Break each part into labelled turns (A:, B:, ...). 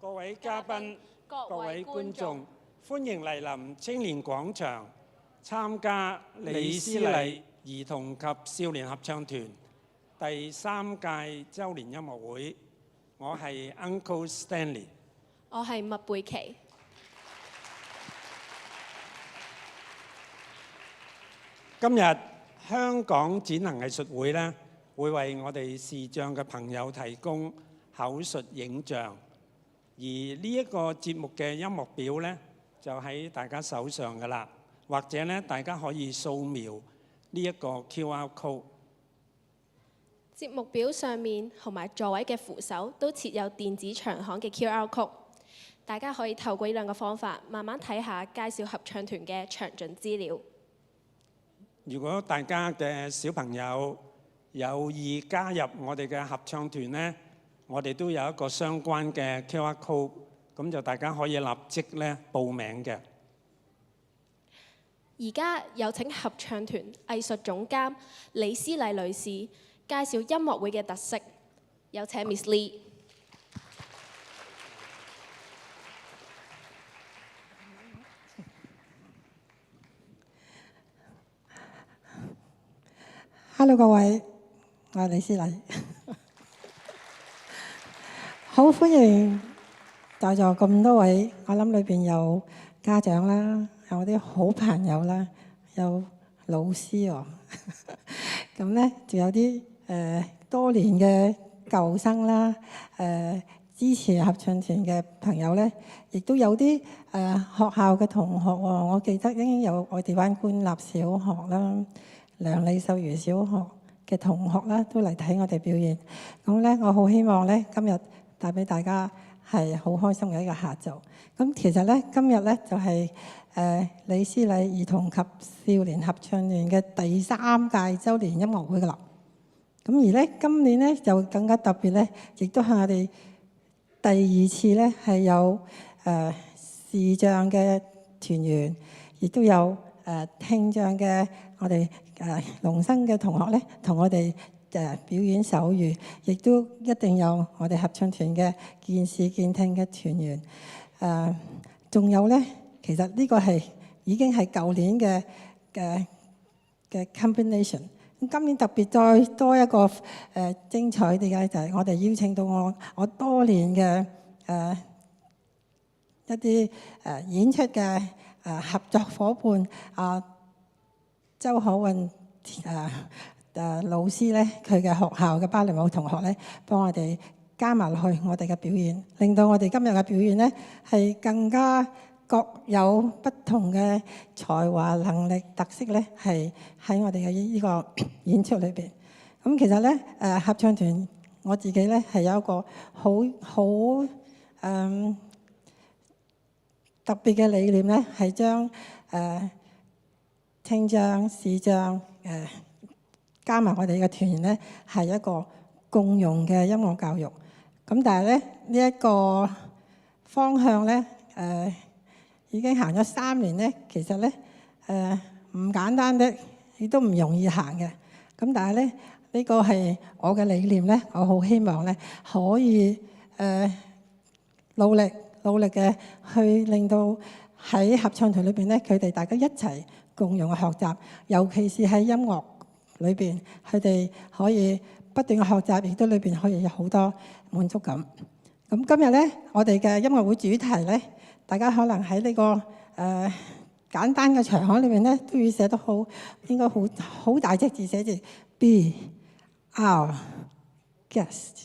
A: 各位嘉賓、各位觀眾，歡迎蒞臨青年廣場參加李詩禮兒童及少年合唱團第3屆周年音樂會。我係 Uncle Stanley，
B: 我係麥貝琪。
A: 今日香港展能藝術會呢，會為我哋視障嘅朋友提供口述影像，而呢一個節目嘅音樂表呢，就喺大家手上㗎喇，或者呢，大家可以掃描呢一個 QR code。
B: 節目表上面同埋座位嘅扶手都設有電子長巷嘅 QR code， 大家可以透過呢兩個方法慢慢睇下介紹合唱團嘅詳盡資料。
A: 如果大家嘅小朋友有意加入我哋嘅合唱團呢，我哋都有一個相關嘅 QR code， 咁就大家可以立即咧報名嘅。
B: 而家有請合唱團藝術總監李詩禮女士介紹音樂會嘅特色。有請 Miss Lee。Hello
C: 各位，我係李詩禮，好歡迎在座咁多位，我諗裏邊有家長啦，有我啲好朋友啦，有老師喎，咁咧仲有啲多年嘅舊生啦，支持合唱團嘅朋友咧，亦都有啲學校嘅同學喎，我記得已經有我哋灣官立小學啦。梁李秀如小學嘅同學啦，都嚟睇我哋表演。咁咧，我好希望咧，今日帶俾大家係好開心嘅一個下晝。咁其實咧，今日咧就係李詩禮兒童及少年合唱團嘅第3屆周年音樂會噶啦。咁而咧，今年咧就更加特別咧，亦都係我哋第2次咧係有視障嘅團員，亦都有聽障嘅我哋聾生嘅同學咧，同我哋表演手語，亦都一定有我哋合唱團嘅健視健聽嘅團員。仲有咧，其實呢個係已經係舊年嘅 combination。咁今年特別再多一個精彩啲嘅就係我哋邀請到我多年嘅一啲演出嘅合作伙伴周可韻老師咧，佢嘅學校嘅芭蕾舞同學咧，幫我哋加埋落去我哋嘅表演，令到我哋今日嘅表演咧係更加各有不同嘅才華、能力、特色咧，係喺我哋嘅呢個演出裏邊。咁其實咧合唱團我自己咧係有一個好特別嘅理念咧，係將聽障、視障加埋我哋嘅團員咧，係一個共融嘅音樂教育。咁但係咧呢一個方向咧已經行咗3年咧，其實咧唔簡單的，亦都唔容易行嘅。咁但係咧呢個係我嘅理念咧，我好希望咧可以努力嘅去令到喺合唱團裏邊咧，佢哋大家一齊共融嘅學習，尤其是喺音樂裏邊，佢哋可以不斷嘅學習，亦都裏邊可以有好多滿足感。咁今日咧，我哋嘅音樂會主題咧，大家可能喺呢個簡單嘅場合裏邊咧，都要寫得好，應該好大隻字寫住 Be our guest。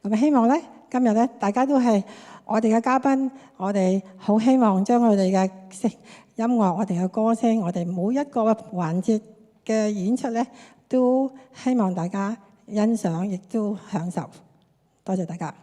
C: 咁希望咧，今日咧，大家都係我哋嘅嘉賓，我哋好希望將我哋嘅音樂、我哋嘅歌聲、我哋每一個環節嘅演出咧，都希望大家欣賞，亦都享受。多謝大家。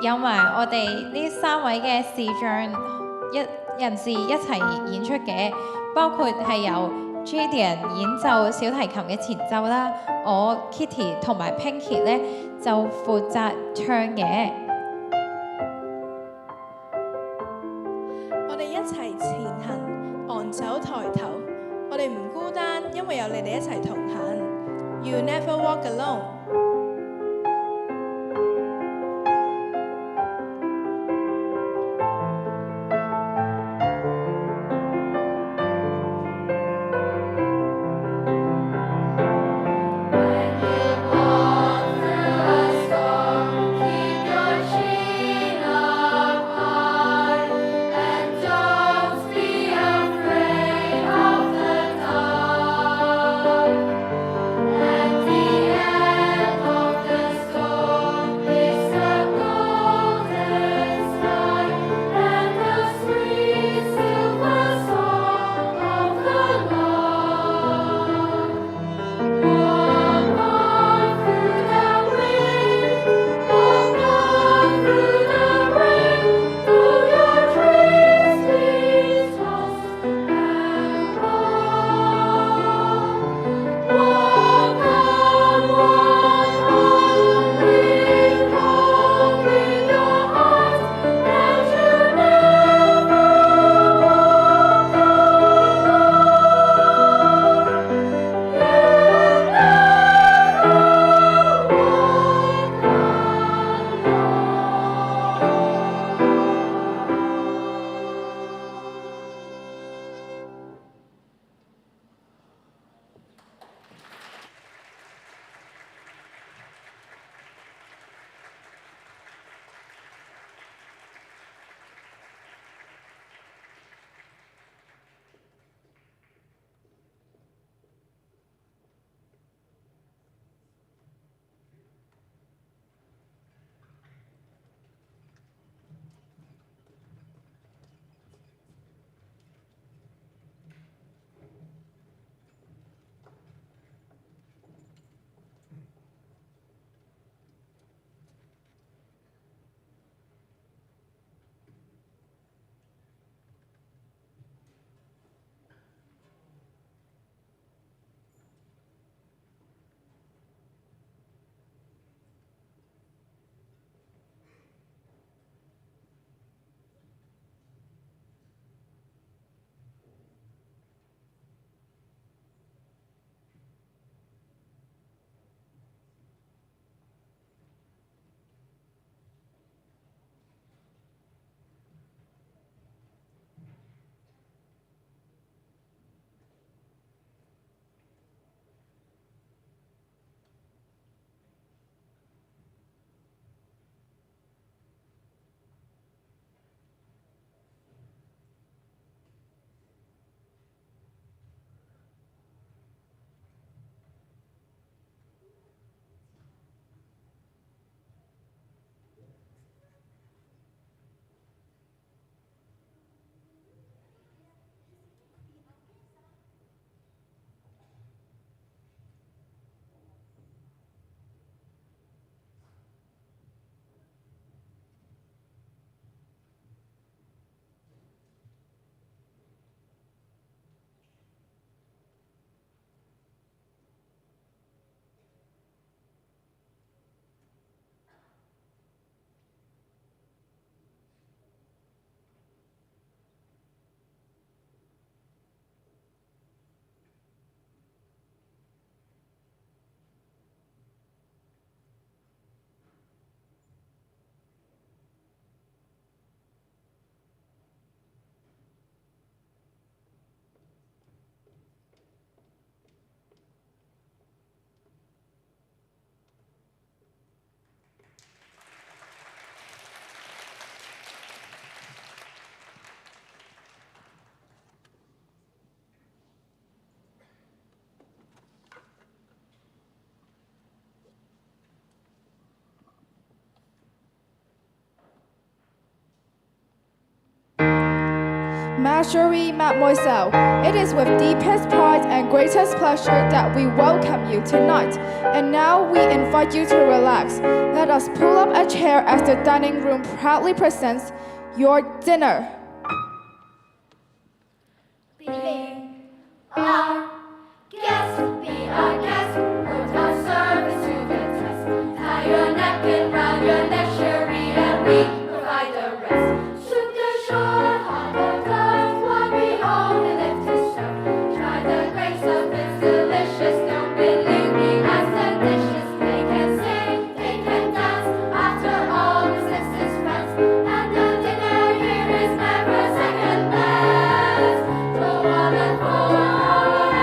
D: 有埋我哋呢3位嘅視障人士一齊演出嘅，包括係由 Jadian 演奏小提琴嘅前奏啦，我 Kitty 同埋 Pinky 咧就負責唱嘅。
E: 我哋一齊前行，昂首抬頭，我哋唔孤單，因為有你哋一齊同行。You never walk alone。At
F: the end Marjorie, Mademoiselle, it is with deepest pride and greatest pleasure that we welcome you tonight. And now we invite you to relax. Let us pull up a chair as the dining room proudly presents your dinner.
G: Be our guest, be our guest, put our service to the test. Tie your neck and round your neck, Cherie, and we provide the rest. Shoot the shore, hot or tough, what we hold and lift to serve. Try the grace of it's delicious, don't believe me, as the dishes. They can sing, they can dance, after all, this list is friends. And the dinner here is never second best. So on and forward.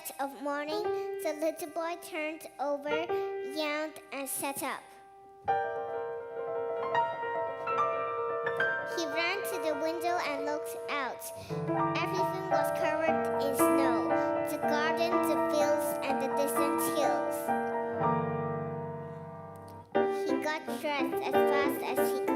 H: light of morning, the little boy turned over, yawned, and sat up. He ran to the window and looked out. Everything was covered in snow, the garden, the fields, and the distant hills. He got dressed as fast as he could.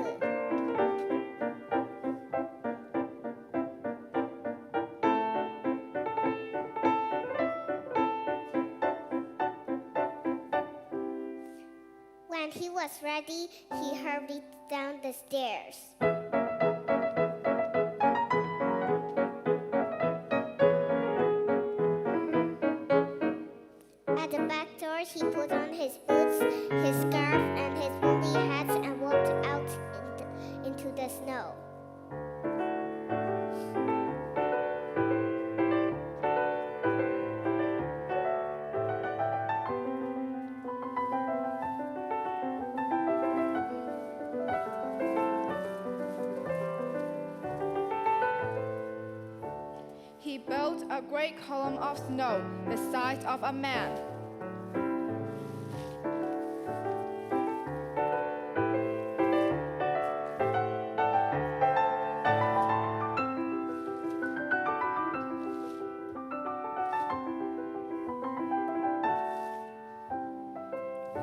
H: When he was ready, he hurried down the stairs. At the back door, he put on his boots, his scarf, and his woolly hat and walked out into the snow.
F: He built a great column of snow the size of a man.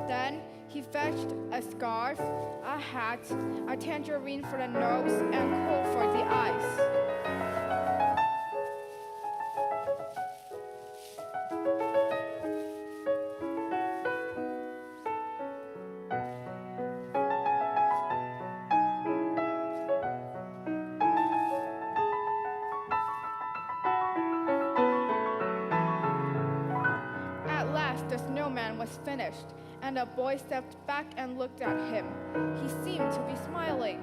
F: Then he fetched a scarf, a hat, a tangerine for the nose, and coal for the eyes. At last the snowman was finished, and the boy stepped back and looked at him. He seemed to be smiling.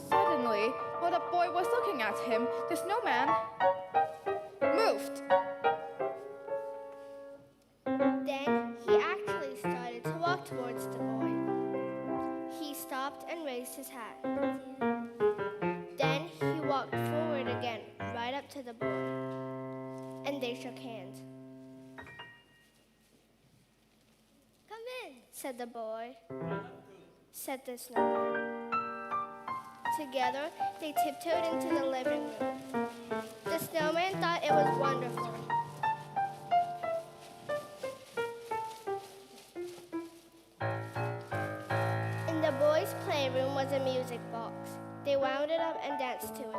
F: Suddenly, while the boy was looking at him, the snowman moved.
H: Then he actually started to walk towards the boy. He stopped and raised his hat. Then he walked forward again, right up to the boy. And they shook hands. "Come in," said the boy. Said the snowman. Together, they tiptoed into the living room. The snowman thought it was wonderful. In the boys' playroom was a music box. They wound it up and danced to it.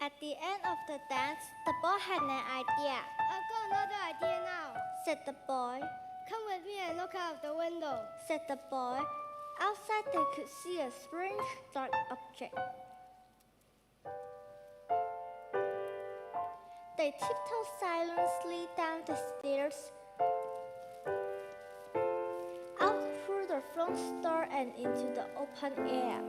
I: At the end of the dance, the boy had an idea.
H: "I've got another idea now,"
I: Said the boy.
H: "Come with me and look out the window."
I: Said the boy. Outside, they could see a strange dark object. They tiptoed silently down the stairs, out through the front door and into the open air.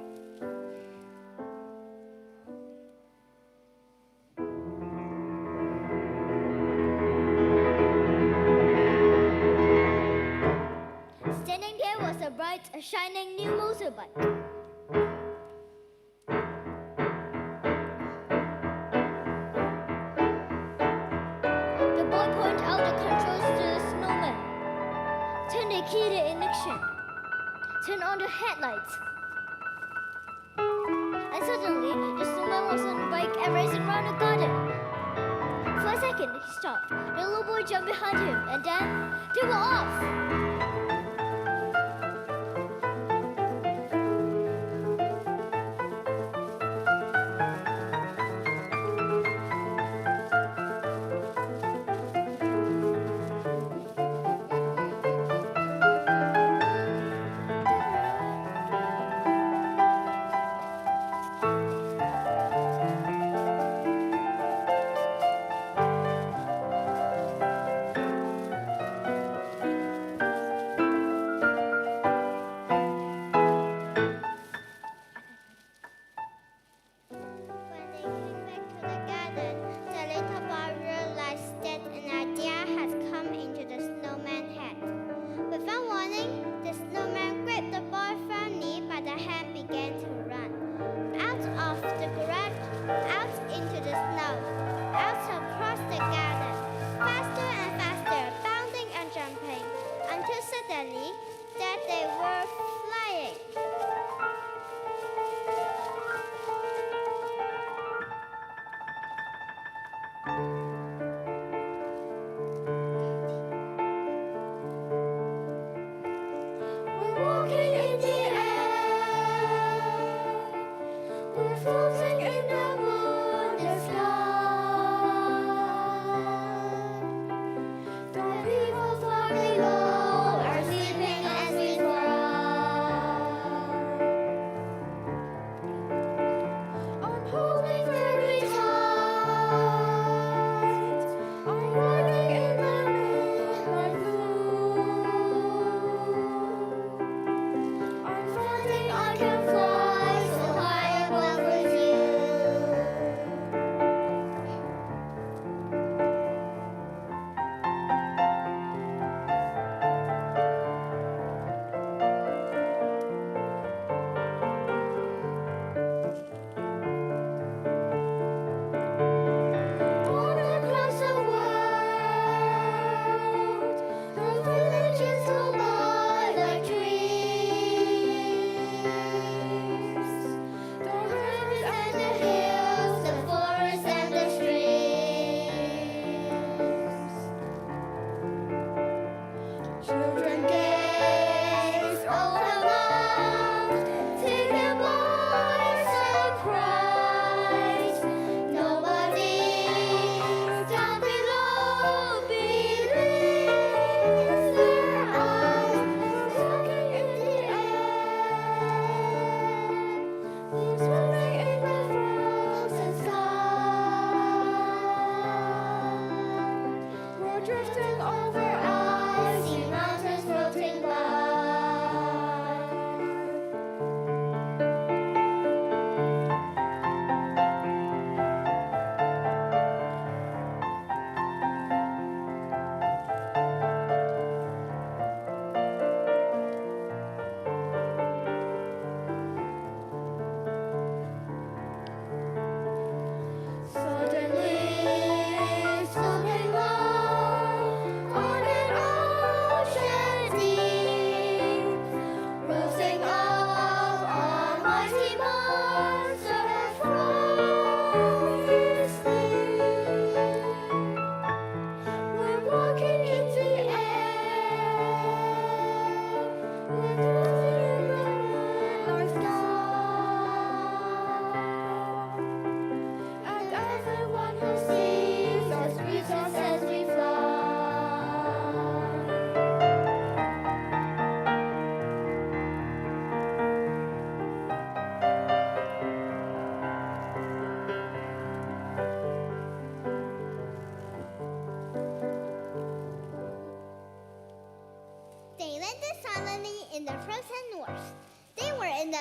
H: Standing there was a bright, shining new motorbike. The boy pointed out the controls to the snowman. Turn the key to ignition. Turn on the headlights. And suddenly, the snowman was on the bike and racing around the garden. For a second, he stopped. The little boy jumped behind him, and then they were off. When they came back to the garden, the little boy realized that an idea had come into the snowman's head. Without warning, the snowman grabbed the boy firmly by the hand, began to run. Out of the garage, out into the snow, out across the garden, faster and faster, bounding and jumping, until suddenly that they were flying. We're walking in the air. We're floating in the moonlit sky. The people far below are sleeping as we fly. I'm holding very tight. I'm riding in the moonlight blue. I'm finding I can fly so high above with you.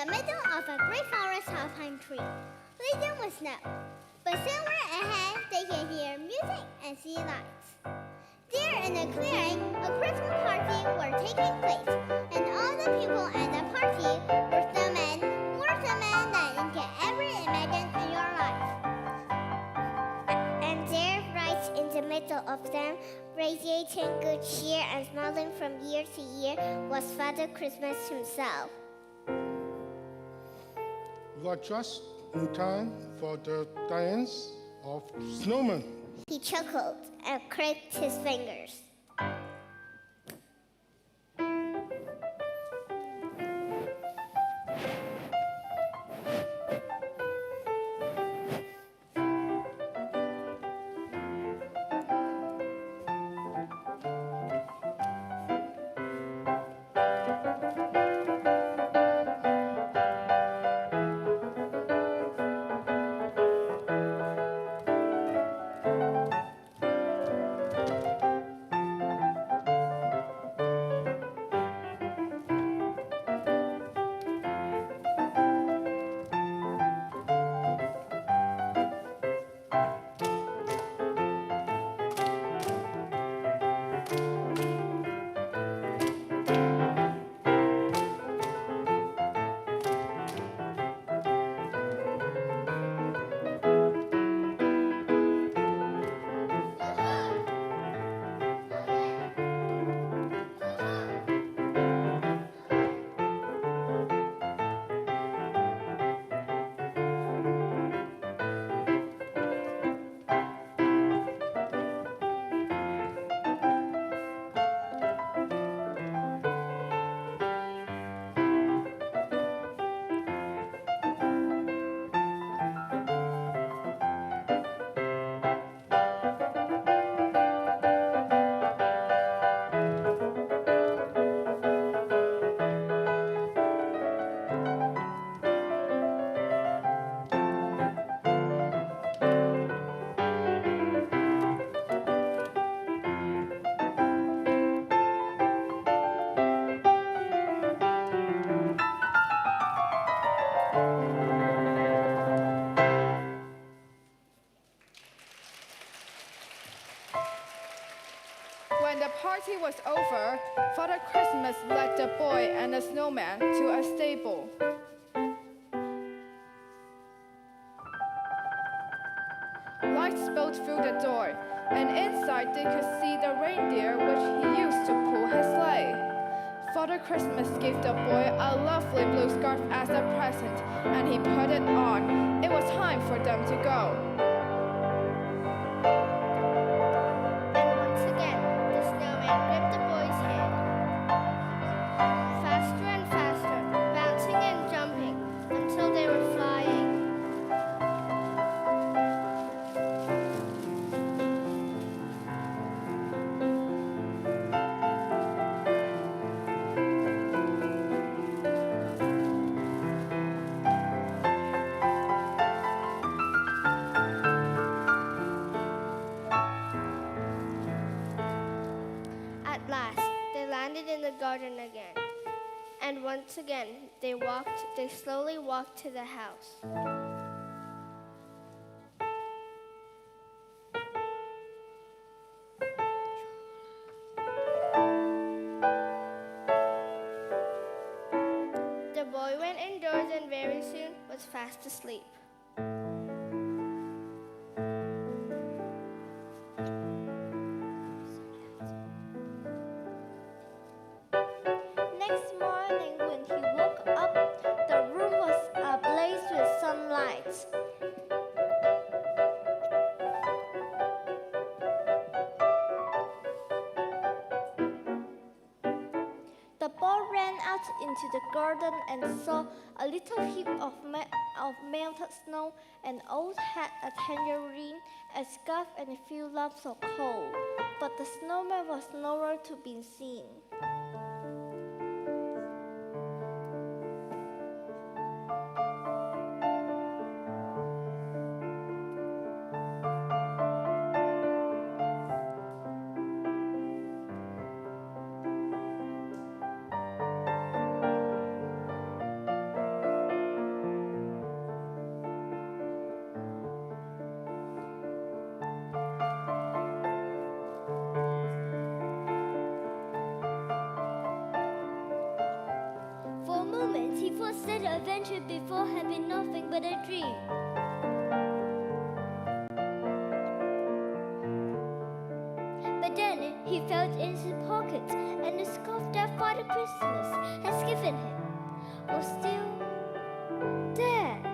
H: the middle of a great forest of pine trees, laden with snow. But somewhere ahead, they can hear music and see lights. There in the clearing, a Christmas party were taking place, and all the people at the party were snowmen, more snowmen than you can ever imagine in your life. And there, right in the middle of them, radiating good cheer and smiling from year to year, was Father Christmas himself.
J: You are just in time for the dance of snowmen.
H: He chuckled and clicked his fingers.
F: When the party was over, Father Christmas led the boy and the snowman to a stable. Lights spilled through the door, and inside they could see the reindeer which he used to pull his sleigh. Father Christmas gave the boy a lovely blue scarf as a present, and he put it on. It was time for them to go.
H: And once again, the snowman gripped the boy's hand. Faster and faster, bouncing and jumping, until they were flying. At last, they landed in the garden again. And once again, they slowly walked to the house. The boy went indoors and very soon was fast asleep. Next morning, when he woke up, the room was ablaze with sunlight. The boy ran out into the garden and saw a little heap of melted snow, an old hat, a tangerine, a scarf, and a few lumps of coal. But the snowman was nowhere to be seen.
I: said adventure before had been nothing but a dream. But then he felt in his pockets, and the scarf that Father Christmas has given him was still there.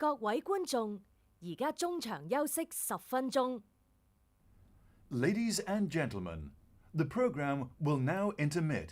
K: 各位觀眾，而家中場休息10分鐘。
L: Ladies and gentlemen, the program will now intermit.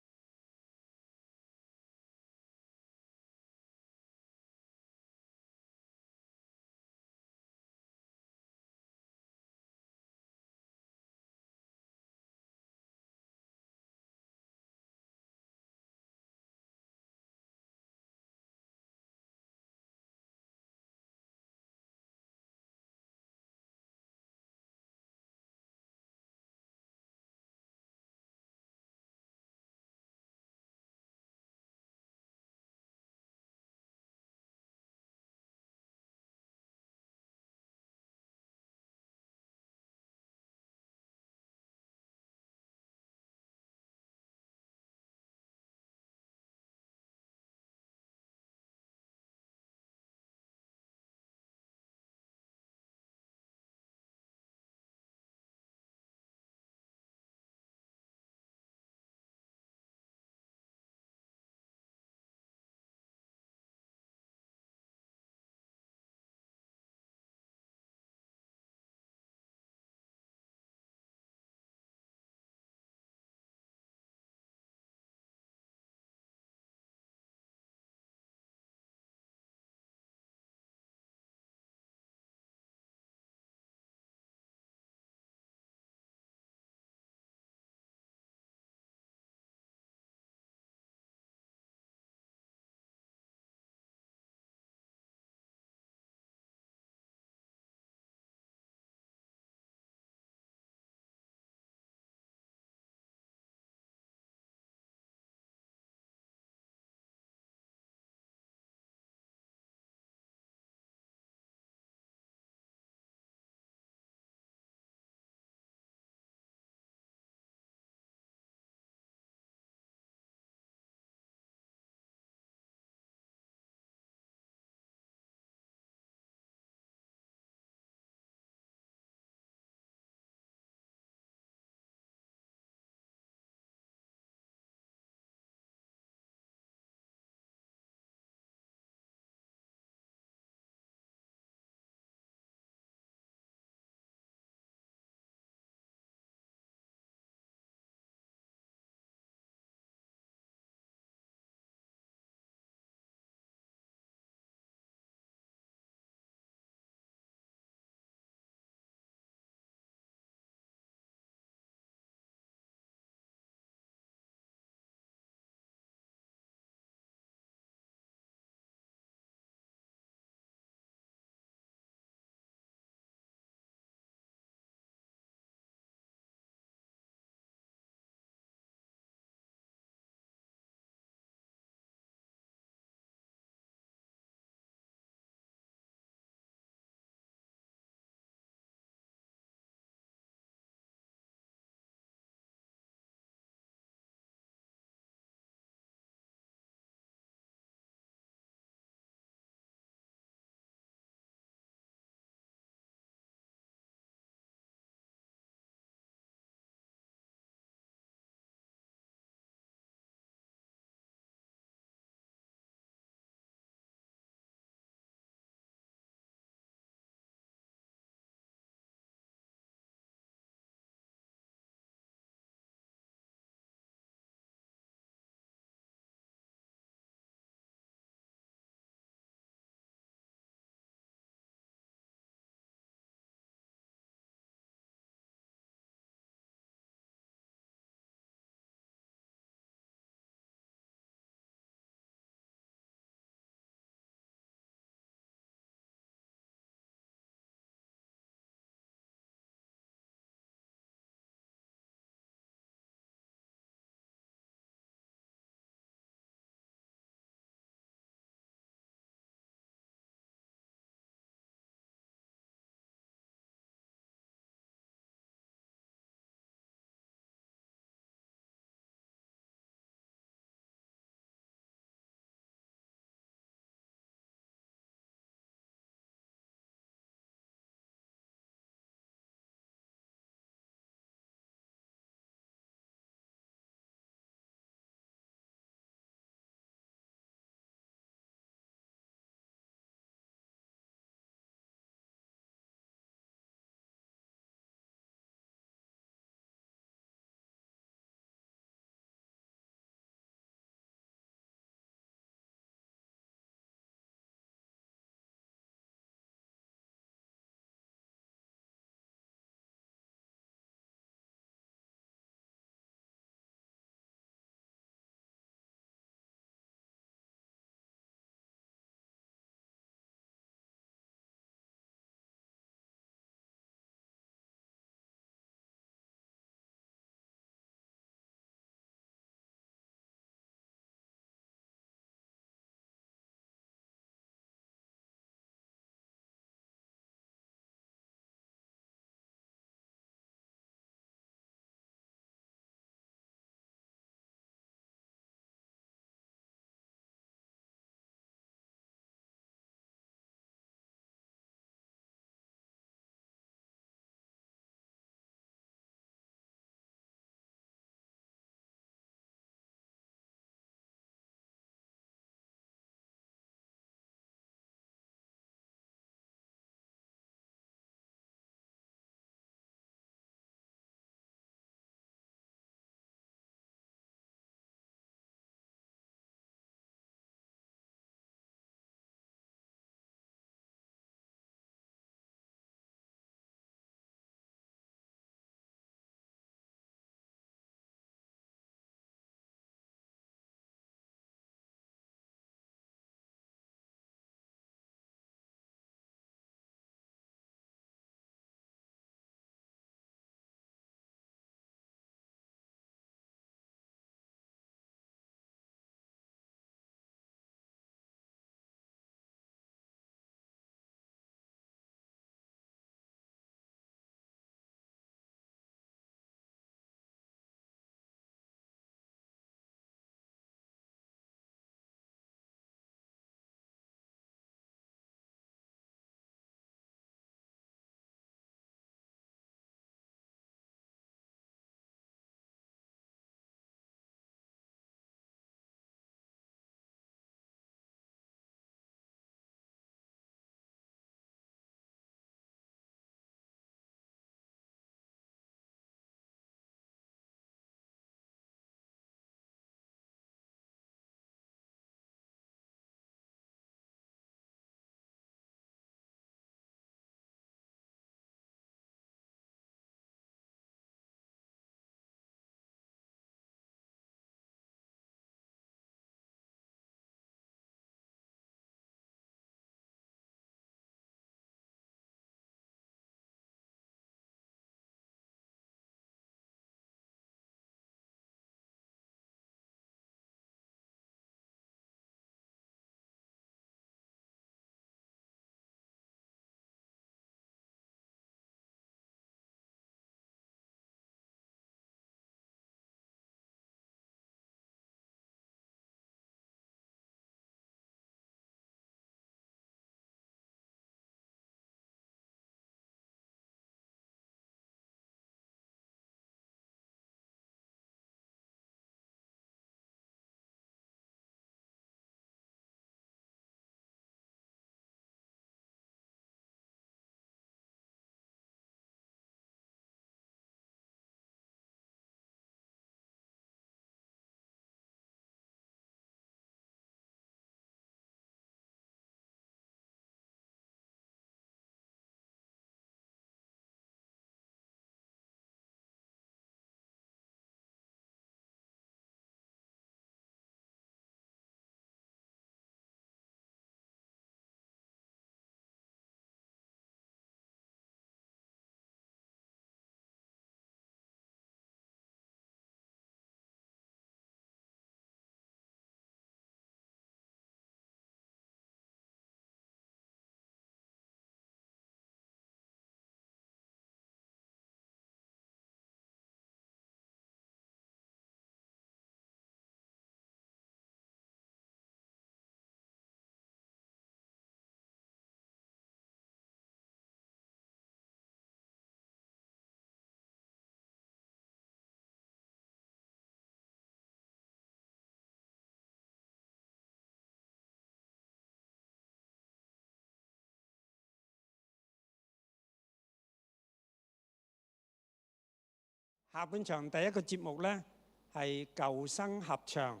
A: 下半場第一個節目呢，係舊生合唱，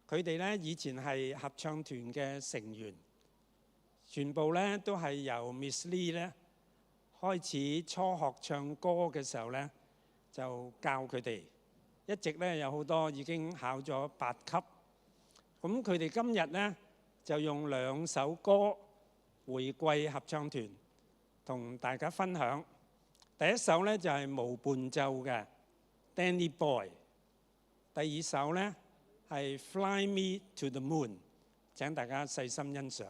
A: 佢哋呢以前係合唱團嘅成員，全部呢都係由 Miss Lee 呢開始初學唱歌嘅時候呢，就教佢哋，一直呢有好多已經考咗8級。咁佢哋今日呢，就用2首歌回歸合唱團，同大家分享。第一首呢，就係無伴奏嘅 Danny Boy， 第二首呢，係 Fly Me to the Moon， 請大家細心欣賞。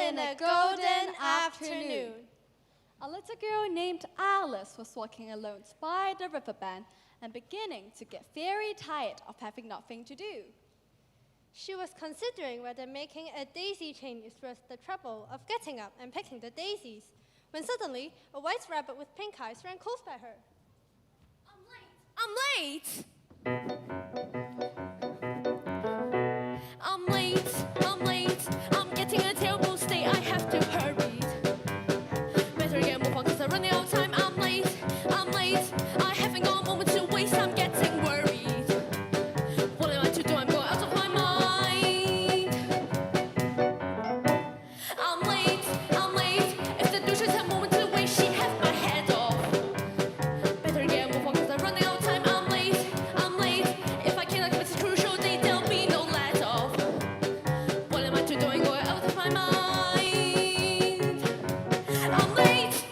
M: in a golden afternoon.
N: A little girl named Alice was walking alone by the riverbank and beginning to get very tired of having nothing to do.
M: She was considering whether making a daisy chain is worth the trouble of getting up and picking the daisies, when suddenly a white rabbit with pink eyes ran close by her.
G: I'm late! I'm late, I'm late, I'm getting a terrible state, I have to hurry. Better get move on cause I'm running out of time, I'm late, I haven't got a moment to waste, I'm getting worried. What am I to do, I'm going out of my mind. I'm late, if the douche has a moment to waste, she has my head off. Better get move on cause I'm running out of time, I'm late, if I cannot miss a crucial date, there'll be no let off. What am I to do, I'm going out of my mind. I'm late.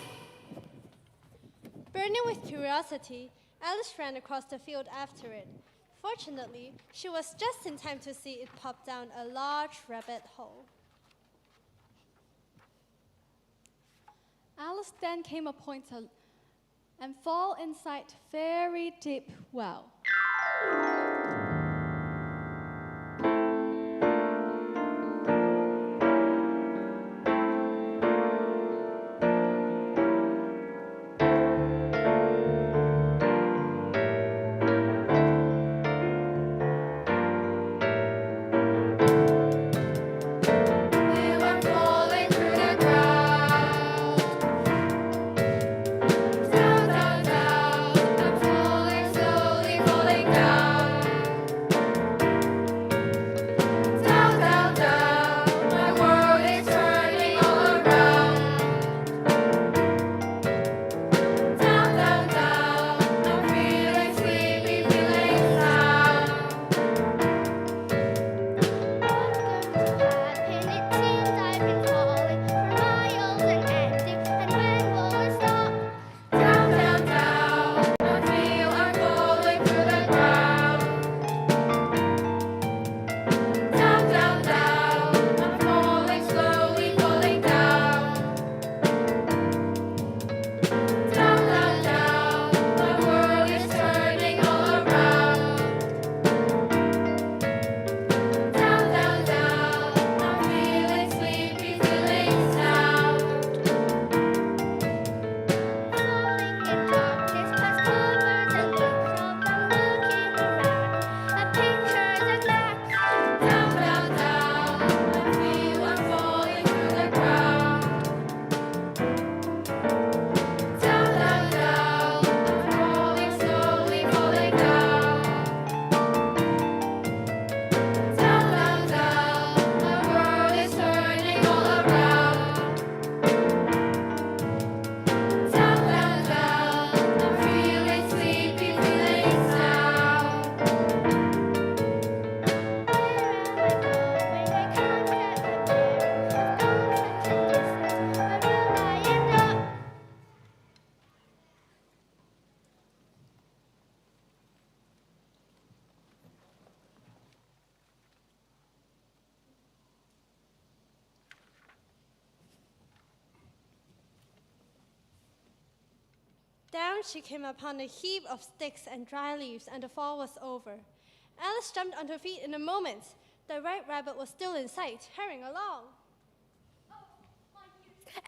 M: Burning with curiosity, Alice ran across the field after it. Fortunately, she was just in time to see it pop down a large rabbit hole.
N: Alice then came upon and fall inside very deep well.
F: You are falling through the ground. Down, down, down. I'm falling slowly, falling down. Down, down, down. My world is turning all around. Down, down, down. I'm feeling sleepy, feeling sound.
H: And it seems I've been falling for miles and ending. And when will I stop?
F: Down, down, down. I feel I'm falling through the ground. Down, down, down. I'm falling slowly, falling down. Down, down, down. My world is turning all around. Down, down, down. I'm feeling sleepy, feeling sound.
H: Falling in darkness past covers and bookshelves. I'm looking around at pictures and maps.
F: Down, down, down. I feel I'm falling through the ground. Down, down, down. I'm falling slowly, falling down. Down, down, down. My world is turning all around. Down, down, down. I'm feeling sleepy, feeling sound.
H: Where am I going? I can't get my bearings. I've gone such a distance. Where will I end up?
M: Down she came upon a heap of sticks and dry leaves, and the fall was over. Alice jumped on her feet in a moment. The white rabbit was still in sight, hurrying along.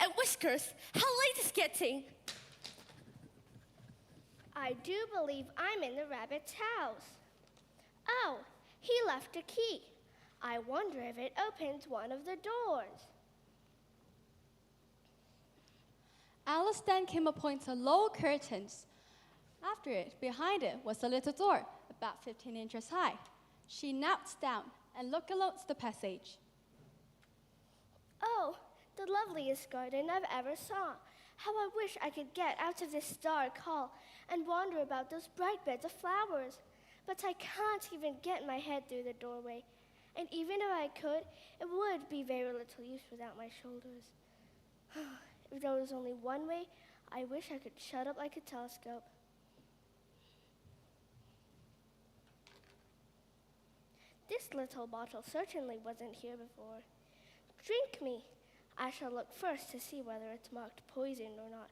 G: And Whiskers, how late it's getting.
H: I do believe I'm in the rabbit's house. Oh, he left a key. I wonder if it opens one of the doors.
N: Alice then came upon a low curtains. After it, behind it was a little door, about 15 inches high. She knelt down and looked along the passage.
H: Oh, the loveliest garden I've ever saw. How I wish I could get out of this dark hall and wander about those bright beds of flowers. But I can't even get my head through the doorway. And even if I could, it would be very little use without my shoulders. If there was only one way, I wish I could shut up like a telescope. This little bottle certainly wasn't here before. Drink me.
I: I shall look first to see whether it's marked poison or not.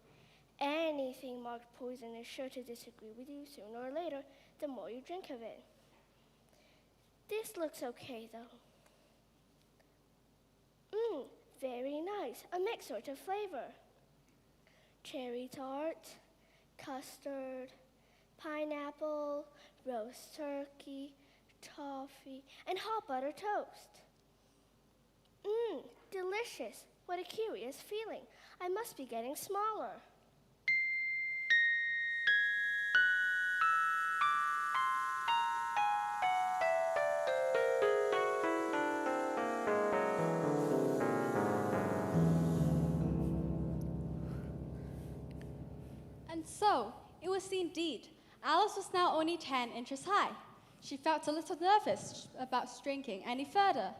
I: Anything marked poison is sure to disagree with you sooner or later, the more you drink of it. This looks okay, though. Very nice. A mixed sort of flavor. Cherry tart, custard, pineapple, roast turkey, toffee, and hot butter toast. Delicious. What a curious feeling. I must be getting smaller.
N: And so, it was indeed. Alice was now only 10 inches high. She felt a little nervous about drinking any further.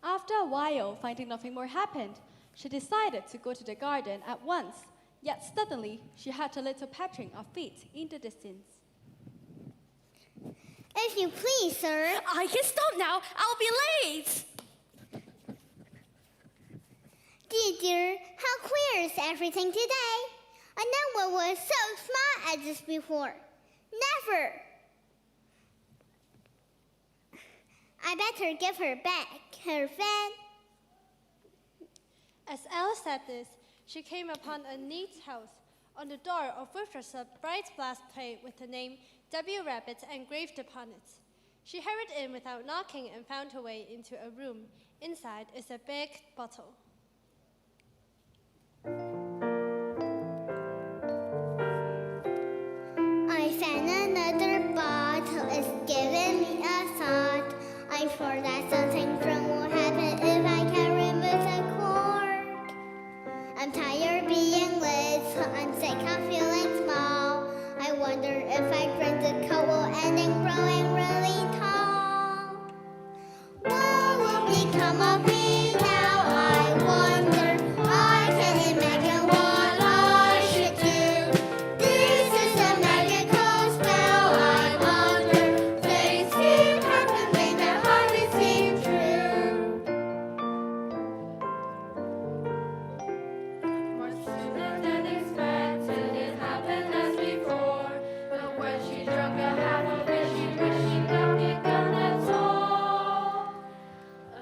N: After a while, finding nothing more happened, she decided to go to the garden at once. Yet suddenly, she heard a little pattering of feet in the distance.
I: If you please, sir.
G: I can stop now. I'll be late.
H: Dear, how queer is everything today? No one was so smart as this before. Never. I better give her back her fan.
M: As Alice said this, she came upon a neat house, on the door of which was a bright brass plate with the name W. Rabbit engraved upon it. She hurried in without knocking and found her way into a room. Inside is a big bottle.
H: I found another bottle. It's giving me a thought. I'm sure that something wrong will happen if I can't remove the cork. I'm tired being little. I'm sick of feeling small. I wonder if I drink the coat will end up growing really tall. What will become of me now? I wonder. I can't imagine what I should do. This is a magical spell. I wonder. Things keep happening that hardly seem true.
G: Much sooner than expected, it happened as before. But when she drank a half of it, she wished she'd not begun at all.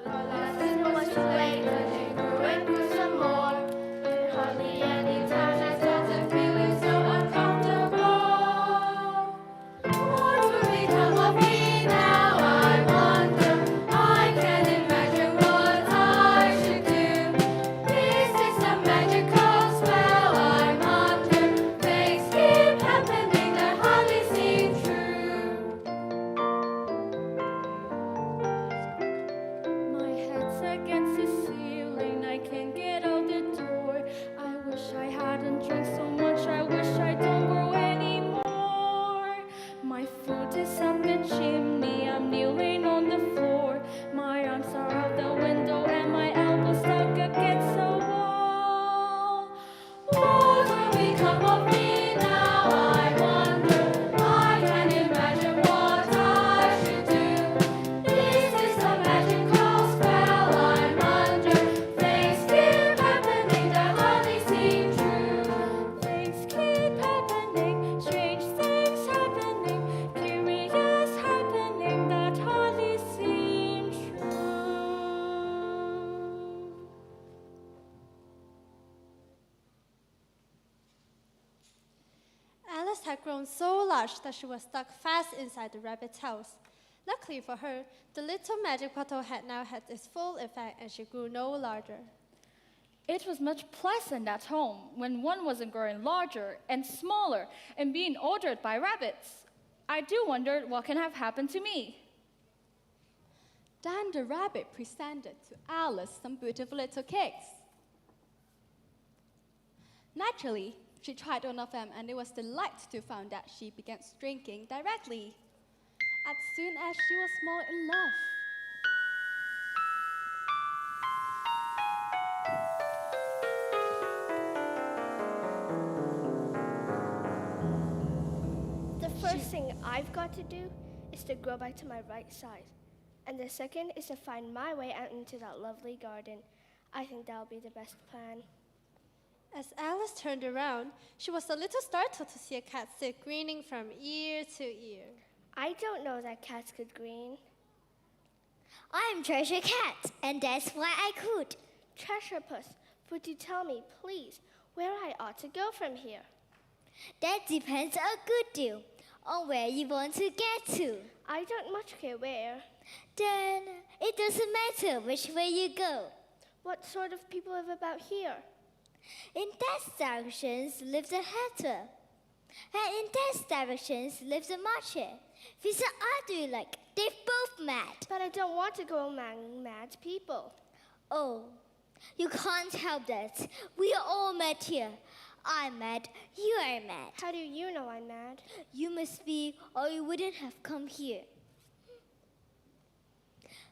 G: Alas, it was too late, but she grew and grew some more. With hardly any time, she started feeling so uncomfortable. What will become of me now? I wonder. I can't imagine what I should do. This is a magical spell. I'm under. Things keep happening that hardly seem true.
O: My head's against the ceiling, I can't get out the door. I wish I hadn't drank so much, I wish I don't grow anymore. My foot is up the chimney, I'm kneeling on the floor. My arms are out the window and my elbows stuck against the wall.
G: What will become of me now? I wonder. I can't imagine what I should do. This is a magical spell I'm under. Things keep happening that hardly seem true.
O: Things keep happening, strange things happening, curious happening that hardly seem true.
M: Alice had grown so large that she was stuck fast inside the rabbit's house. Luckily for her, the little magic bottle had now had its full effect and she grew no larger.
O: It was much pleasant at home when one wasn't growing larger and smaller and being ordered by rabbits. I do wonder what can have happened to me.
N: Then the rabbit presented to Alice some beautiful little cakes. Naturally, she tried one of them and it was delight to find that she began drinking directly. As soon as she was more in love.
I: The first thing I've got to do is to grow back to my right size. And the second is to find my way out into that lovely garden. I think that'll be the best plan.
M: As Alice turned around, she was a little startled to see a cat sit grinning from ear to ear.
I: I don't know that cats could grin.
H: I'm Treasure Cat, and that's why I could.
I: Treasure Puss, would you tell me, please, where I ought to go from here?
H: That depends a good deal on where you want to get to.
I: I don't much care where.
H: Then it doesn't matter which way you go.
I: What sort of people live about here?
H: In that direction lives the hatter, and in that direction lives the marcher. Which are you like? They're both mad.
I: But I don't want to go among mad people.
H: Oh, you can't help that. We are all mad here. I'm mad, you are mad.
I: How do you know I'm mad?
H: You must be, or you wouldn't have come here.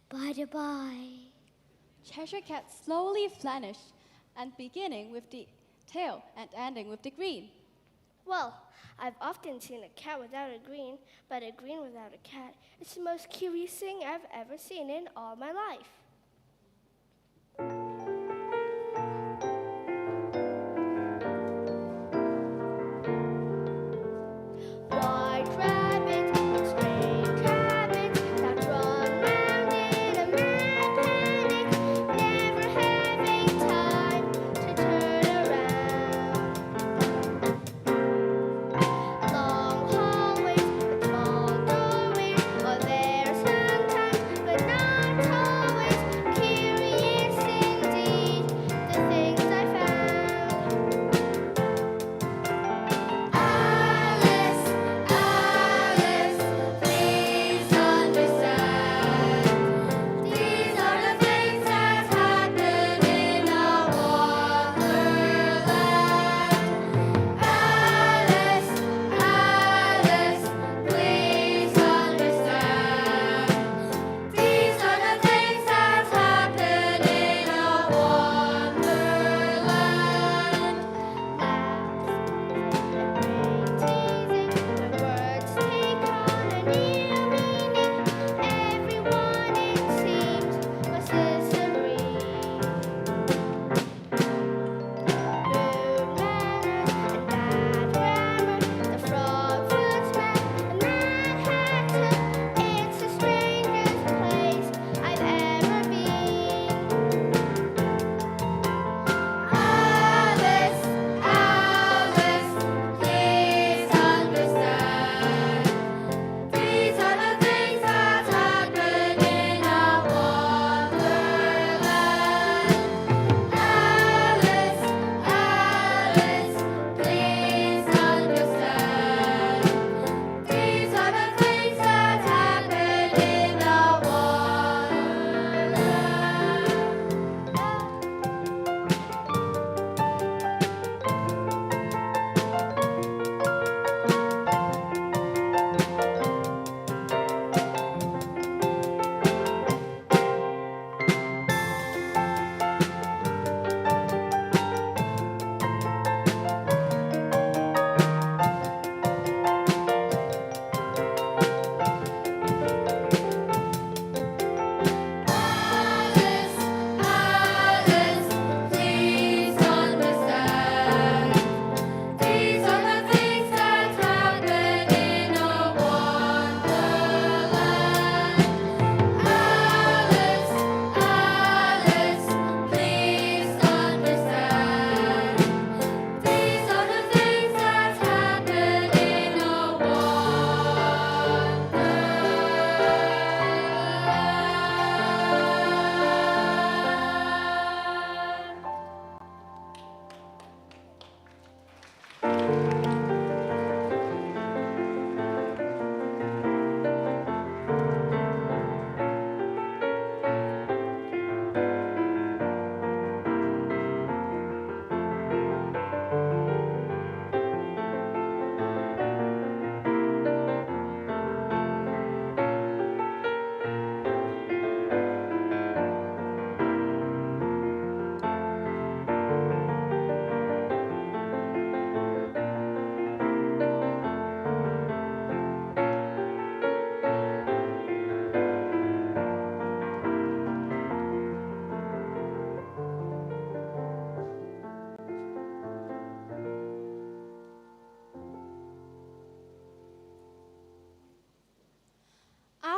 H: Bye-bye.
N: Cheshire Cat slowly vanished, and beginning with the tail and ending with the green.
I: Well, I've often seen a cat without a green, but a green without a cat. It's the most curious thing I've ever seen in all my life. White rabbit, strange rabbit, that run round in a mad panic, never having time to turn around. Long hallways with small doorways are there sometimes, but not always.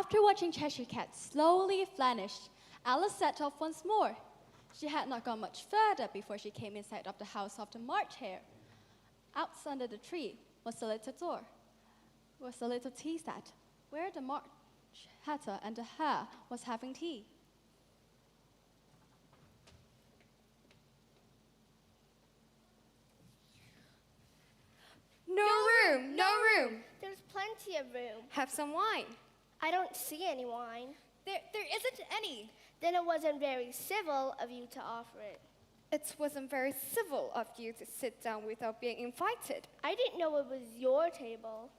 N: After watching Cheshire Cat slowly vanish, Alice set off once more. She had not gone much further before she came in sight of the house of the March Hare. Out under the tree was a little door, was a little tea set, where the March Hatter and the Hare was having tea.
P: No room, no room.
I: There's plenty of room.
P: Have some wine.
I: I don't see any wine.
P: There isn't any.
I: Then it wasn't very civil of you to offer it.
P: It wasn't very civil of you to sit down without being invited.
I: I didn't know it was your table.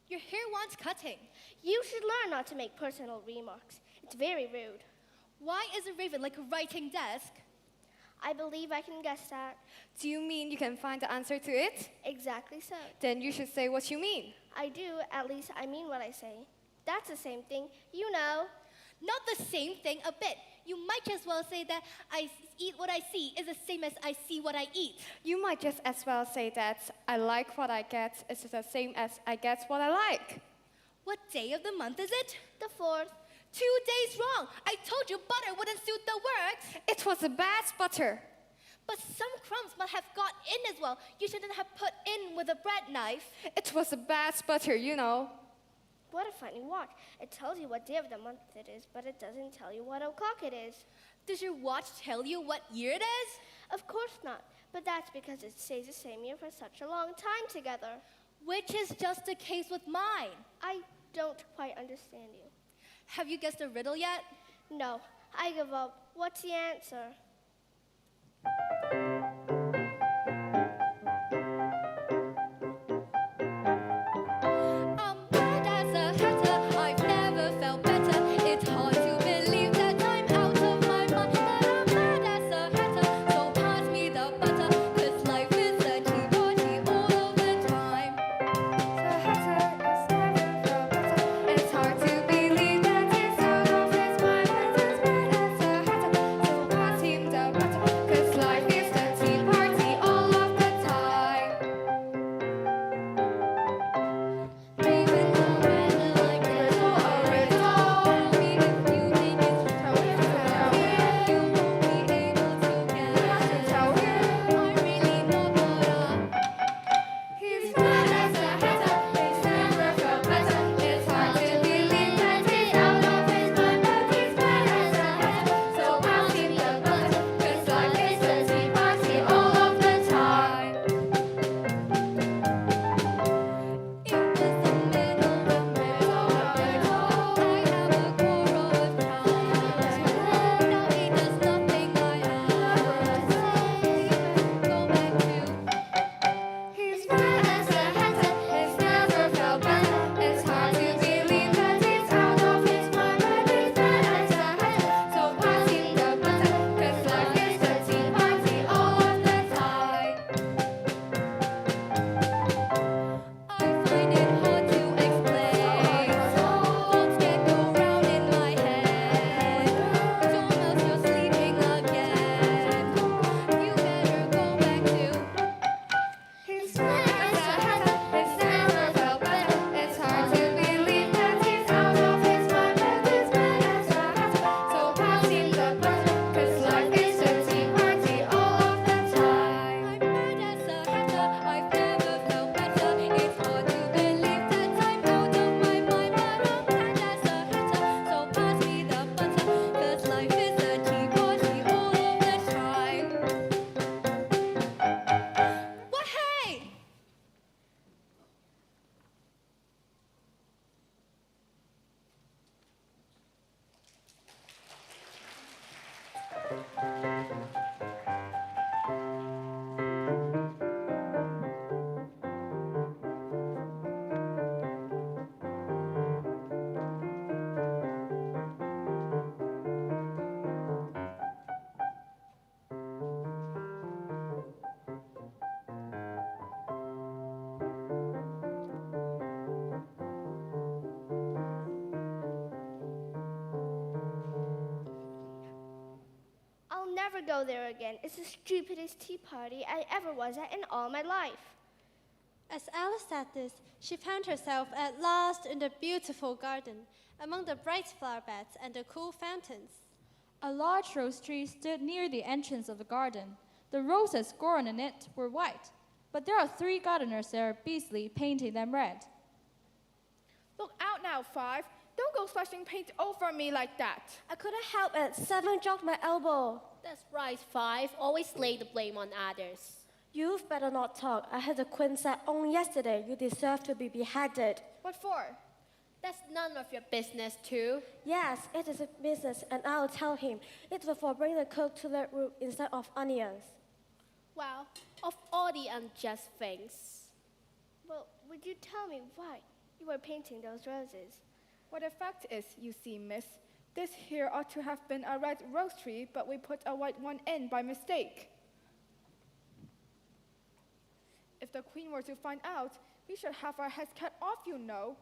P: Your hair wants cutting.
I: You should learn not to make personal remarks. It's very rude.
P: Why is a raven like a writing desk?
I: I believe I can guess that.
P: Do you mean you can find the answer to it?
I: Exactly so.
P: Then you should say what you mean.
I: I do, at least I mean what I say. That's the same thing, you know.
P: Not the same thing a bit. You might as well say that I eat what I see is the same as I see what I eat. You might just as well say that I like what I get is the same as I get what I like. What day of the month is it?
I: The 4th.
P: 2 days wrong. I told you butter wouldn't suit the works. It was a bad butter. But some crumbs might have got in as well. You shouldn't have put in with a bread knife. It was a bad butter, you know.
I: What a funny watch. It tells you what day of the month it is, but it doesn't tell you what o'clock it is.
P: Does your watch tell you what year it is?
I: Of course not. But that's because it stays the same year for such a long time together.
P: Which is just the case with mine.
I: I don't quite understand you.
P: Have you guessed the riddle yet?
I: No, I give up. What's the answer? Never go there again. It's the stupidest tea party I ever was at in all my life.
M: As Alice said this, she found herself at last in the beautiful garden, among the bright flower beds and the cool fountains.
F: A large rose tree stood near the entrance of the garden. The roses grown in it were white, but there are 3 gardeners there busily painting them red.
E: Look out now, 5. Don't go splashing paint over me like that.
Q: I couldn't help it. 7 jogged my elbow.
R: That's right, 5. Always lay the blame on others.
Q: You've better not talk. I heard the queen say only yesterday you deserve to be beheaded.
E: What for?
R: That's none of your business, too.
Q: Yes, it is a business, and I'll tell him. It was for bringing the cook to the root instead of onions.
R: Well, of all the unjust things.
I: Well, would you tell me why you were painting those roses?
E: Well, the fact is, you see, miss, this here ought to have been a red rose tree, but we put a white one in by mistake. If the queen were to find out, we should have our heads cut off, you know.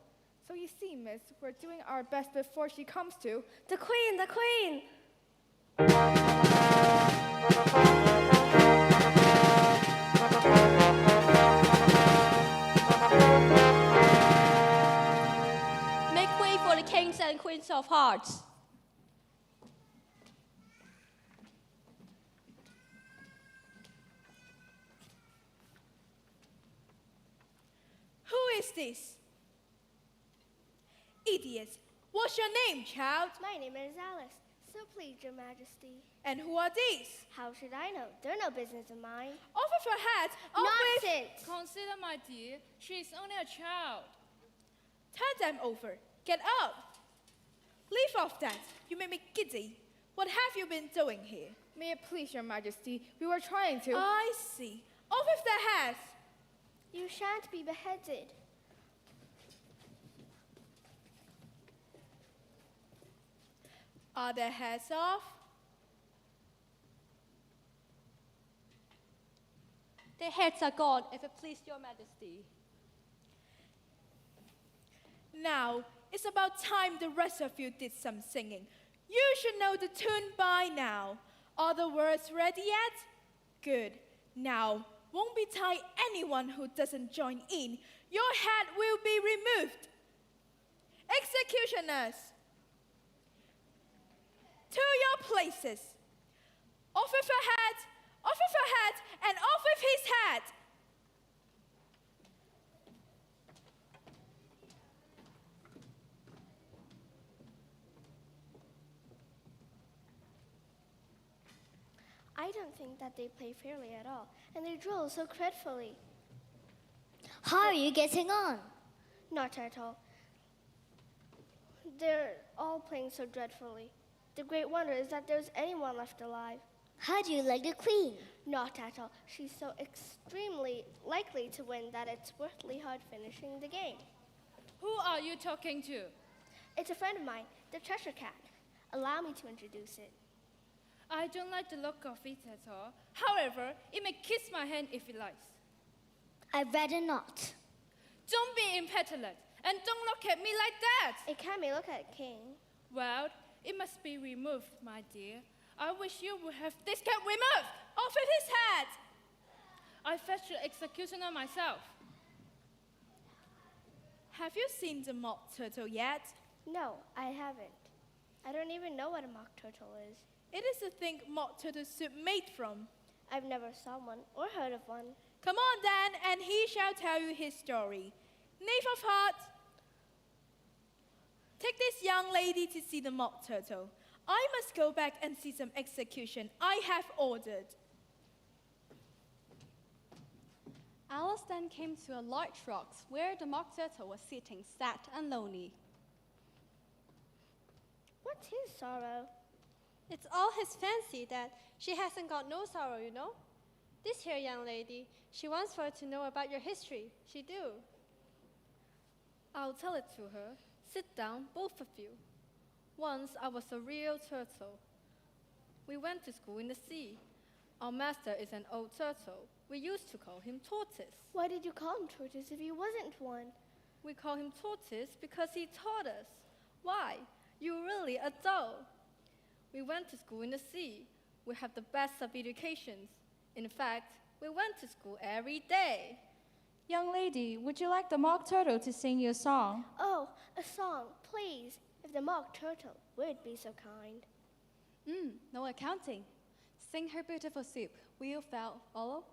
E: So you see, miss, we're doing our best before she comes to.
Q: The queen, the queen!
B: Make way for the kings and queens of hearts.
E: Who is this? Idiots! What's your name, child?
I: My name is Alice. So please, Your Majesty.
E: And who are these?
I: How should I know? They're no business of mine.
E: Off of your head!
I: Nonsense!
F: Consider, my dear, she is only a child.
E: Turn them over. Get up. Leave off that. You make me giddy. What have you been doing here? May it please, Your Majesty, we were trying to. I see. Off with their heads.
I: You shan't be beheaded.
E: Are their heads off?
B: Their heads are gone, if it please Your Majesty.
E: Now, it's about time the rest of you did some singing. You should know the tune by now. Are the words ready yet? Good. Now, won't betide anyone who doesn't join in. Your head will be removed. Executioners, to your places. Off with her head, off with her head, and off with his head.
I: I don't think that they play fairly at all, and they drill so dreadfully.
H: How are you getting on?
I: Not at all. They're all playing so dreadfully. The great wonder is that there's anyone left alive.
H: How do you like the queen?
I: Not at all. She's so extremely likely to win that it's worthly hard finishing the game.
F: Who are you talking to?
I: It's a friend of mine, the Cheshire Cat. Allow me to introduce it.
F: I don't like the look of it at all. However, it may kiss my hand if it likes.
H: I'd rather not.
F: Don't be impetulant, and don't look at me like that.
I: It can be. Look at King.
F: Well, it must be removed, my dear. I wish you would have this cat removed.
E: Off with his head.
F: I fetched the executioner myself.
E: Have you seen the mock turtle yet?
I: No, I haven't. I don't even know what a mock turtle is.
E: It is the thing mock turtle soup made from.
I: I've never saw one or heard of one.
E: Come on then, and he shall tell you his story. Knave of Hearts, take this young lady to see the mock turtle. I must go back and see some execution I have ordered.
N: Alice then came to a large rock where the mock turtle was sitting sad and lonely.
I: What's his sorrow?
M: It's all his fancy that she hasn't got no sorrow, you know. This here young lady, she wants for to know about your history. She do.
S: I'll tell it to her. Sit down, both of you. Once I was a real turtle. We went to school in the sea. Our master is an old turtle. We used to call him Tortoise.
I: Why did you call him Tortoise if he wasn't one?
S: We call him Tortoise because he taught us. Why? You're really a doll. We went to school in the sea. We have the best of educations. In fact, we went to school every day.
F: Young lady, would you like the Mock Turtle to sing you a song?
I: Oh, a song, please, if the Mock Turtle would be so kind.
N: No accounting. Sing her beautiful soup. Will you follow?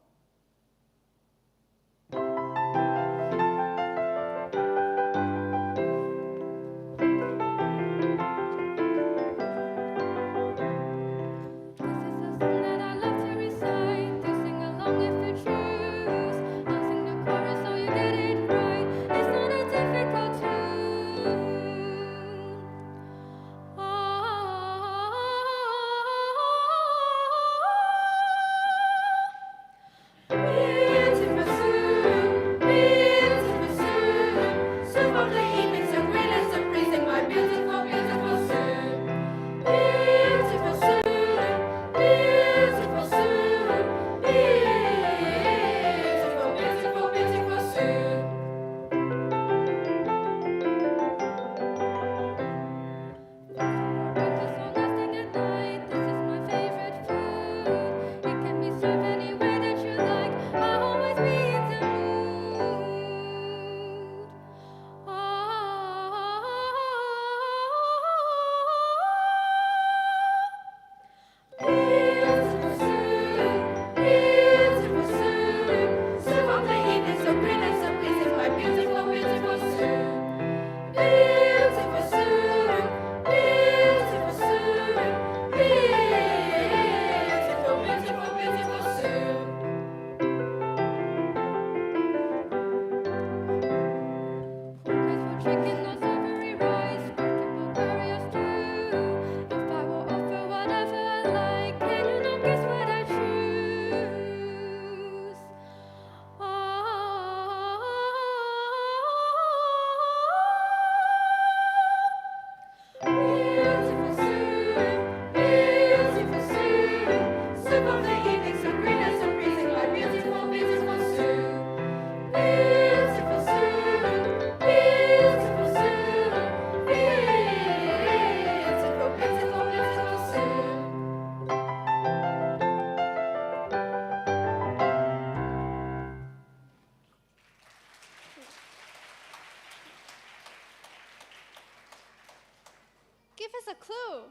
S: Give us a clue.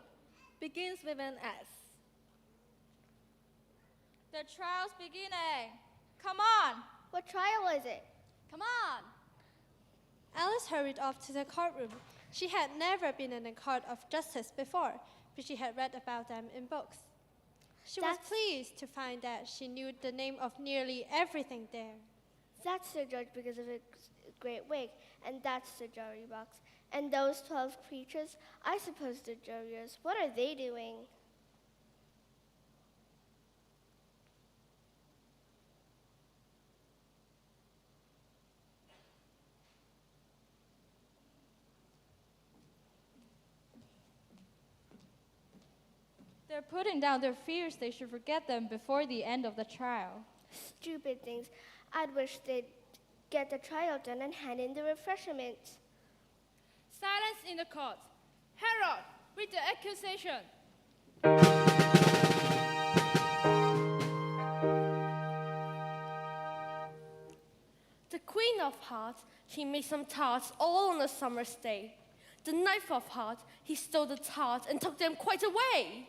S: Begins with an S.
N: The trial's beginning. Come on.
I: What trial is it?
N: Come on.
M: Alice hurried off to the courtroom. She had never been in a court of justice before, but she had read about them in books. She was pleased to find that she knew the name of nearly everything there.
I: That's the judge because of his great wig, and that's the jury box. And those 12 creatures, I suppose the jurors, what are they doing?
N: They're putting down their fears. They should forget them before the end of the trial.
I: Stupid things. I'd wish they'd get the trial done and hand in the refreshments.
E: Silence in the court. Harold, read the accusation.
T: The Queen of Hearts, she made some tarts all on a summer's day. The Knight of Hearts, he stole the tarts and took them quite away.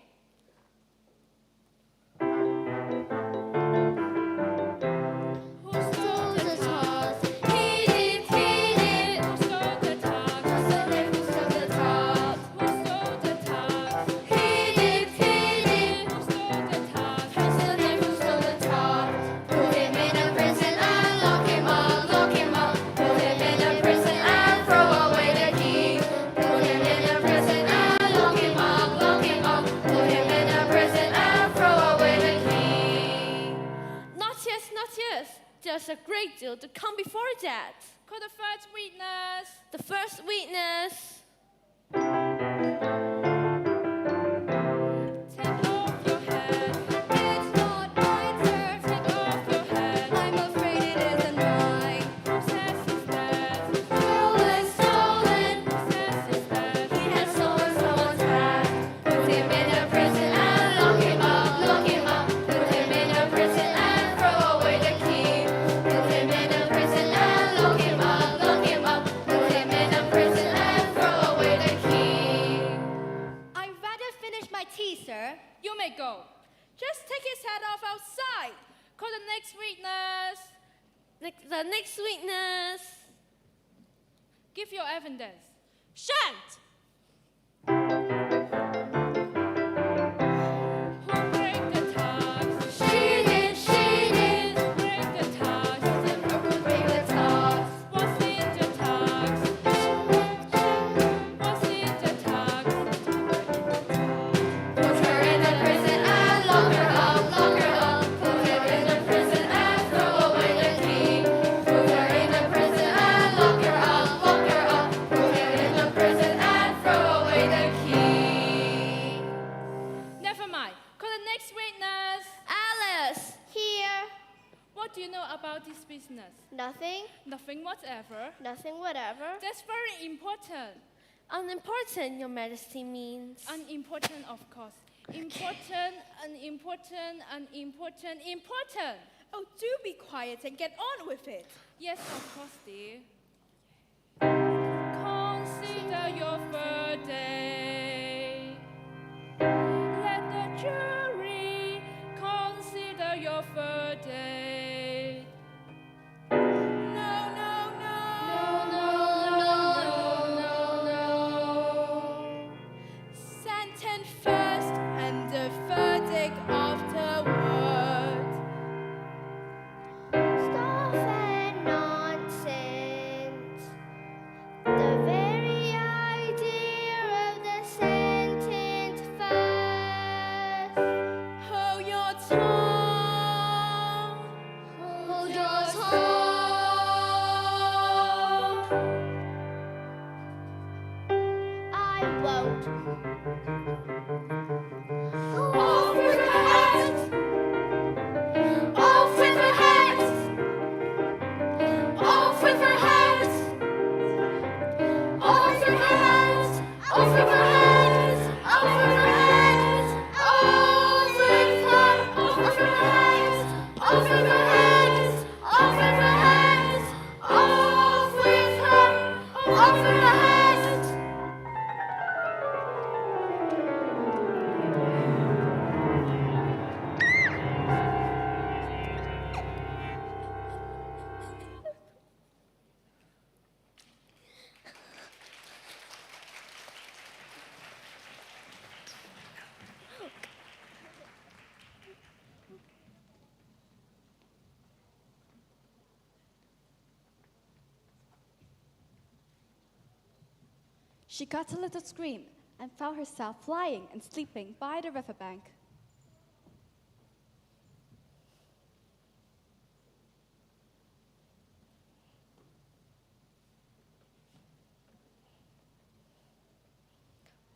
T: There's a great deal to come before that.
E: Call the first witness.
T: The first witness.
G: Prison
T: The next witness.
E: Give your evidence.
M: Shan't!
E: Never mind. Call the next witness.
I: Alice! Here.
E: What do you know about this business?
I: Nothing.
E: Nothing whatever.
I: Nothing whatever.
E: That's very important.
T: Unimportant, Your Majesty means.
E: Unimportant, of course. Important, unimportant, unimportant, important.
F: Oh, do be quiet and get on with it.
E: Yes, of course, dear. Consider your verdict. Let the jury consider your verdict. No, no, no.
T: No, no.
F: Sentence first and the verdict afterward.
H: Stop that nonsense. The very idea of the sentence first.
F: Hold your tongue.
T: Hold your tongue.
H: I won't.
T: Off with her head! Off with her head! Off with her head! Off with her head! Off with her head! Off with her head! Off with her! Off with her head! Off with her head! Off with her head! Off with her! Off with her head!
N: She got a little scream and found herself lying and sleeping by the riverbank.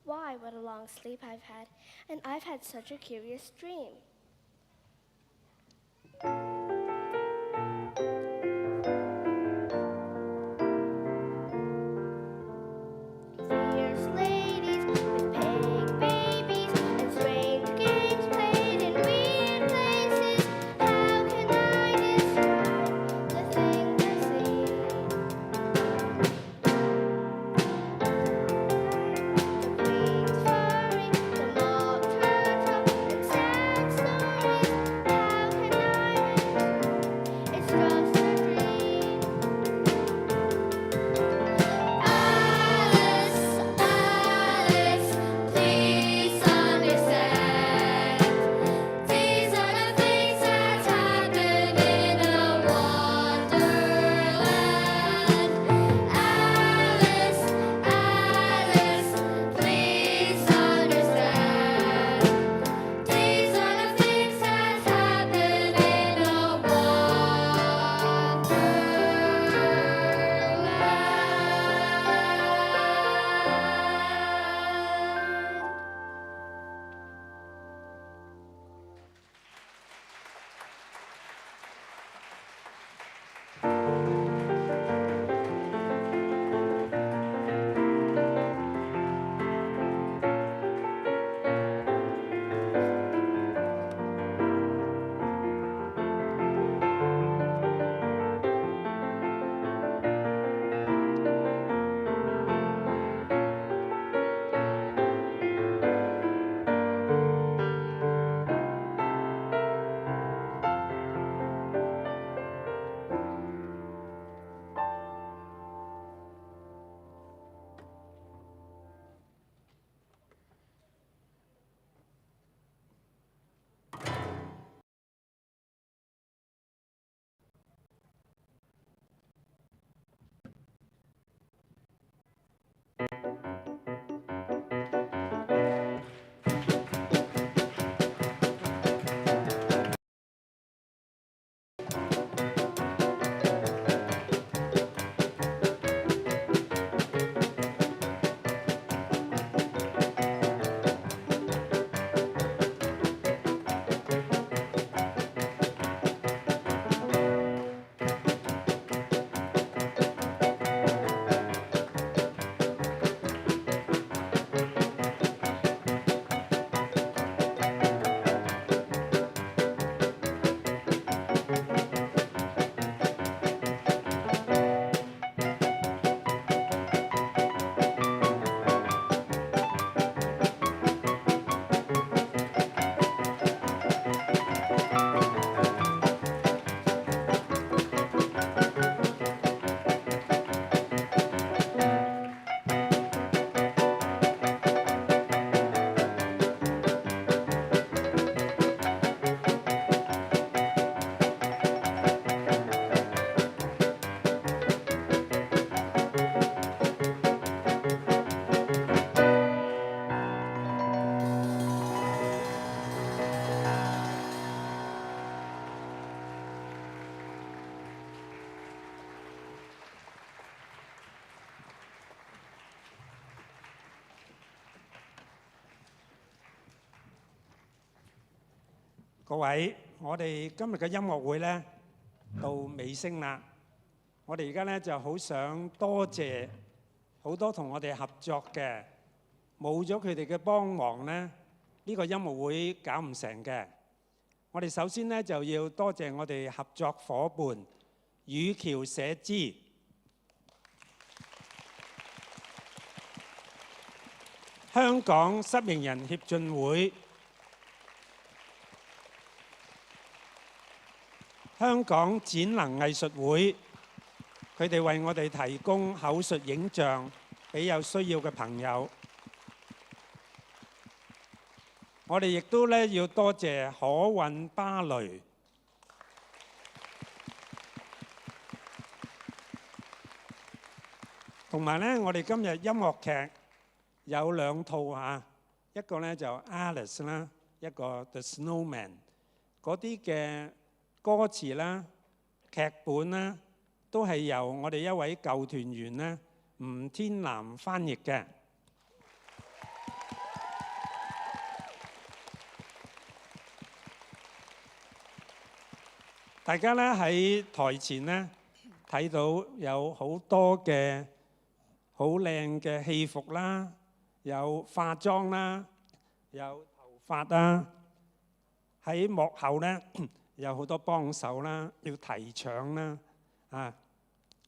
I: Why, what a long sleep I've had, and I've had such a curious dream.
H: Fierce ladies with peg babies and strange games played in weird places. How can I describe the things I see? The queen's furry, the mock turtle, and sad
A: 各位，我哋今日嘅音樂會呢到尾聲啦。我哋而家呢就好想多謝好多同我哋合作嘅，冇咗佢哋嘅幫忙呢，呢個音樂會搞唔成嘅。我哋首先呢就要多謝我哋合作伙伴雨橋社資、香港失明人協進會、香港展能藝術會，佢哋為我哋提供口述影像俾有需要嘅朋友。我哋亦都咧要多謝可韻芭蕾，同埋咧我哋今日音樂劇有2套嚇，一個咧就 Alice 啦，一個 The Snowman。嗰啲嘅歌詞啦、劇本啦，都係由我哋一位舊團員咧吳天南翻譯嘅。大家咧喺台前咧睇到有好多嘅好靚嘅戲服啦，有化妝啦，有頭髮啦。喺幕後咧有好多幫手啦，要提搶啦，啊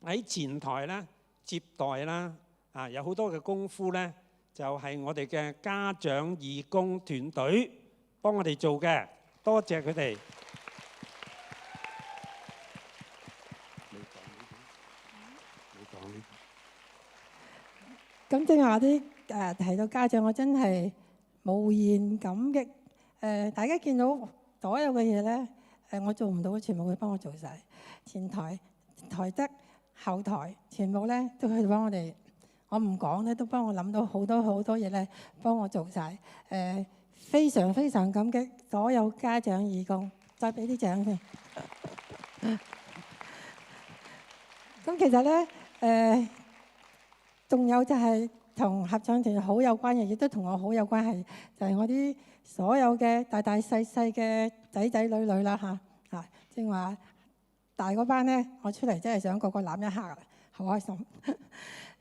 A: 喺前台咧接待啦，啊有好多嘅功夫咧，就係我哋嘅家長義工團隊幫我哋做嘅，多謝佢哋。
C: 咁正話啲提到家長，我真係無言感激。大家見到所有嘅嘢咧，我做唔到嘅全部會幫我做晒。前台、台側、後台，全部咧都去幫我哋。我唔講咧，都幫我諗到好多好多嘢咧，幫我做晒。非常非常感激所有家長義工，再俾啲獎先。咁其實咧，仲有就係同合唱團好有關嘅，亦都同我好有關係，就係我啲所有嘅大大細細嘅仔仔女女啦嚇。正話大嗰班咧，我出嚟真係想個個攬一刻啊，好開心。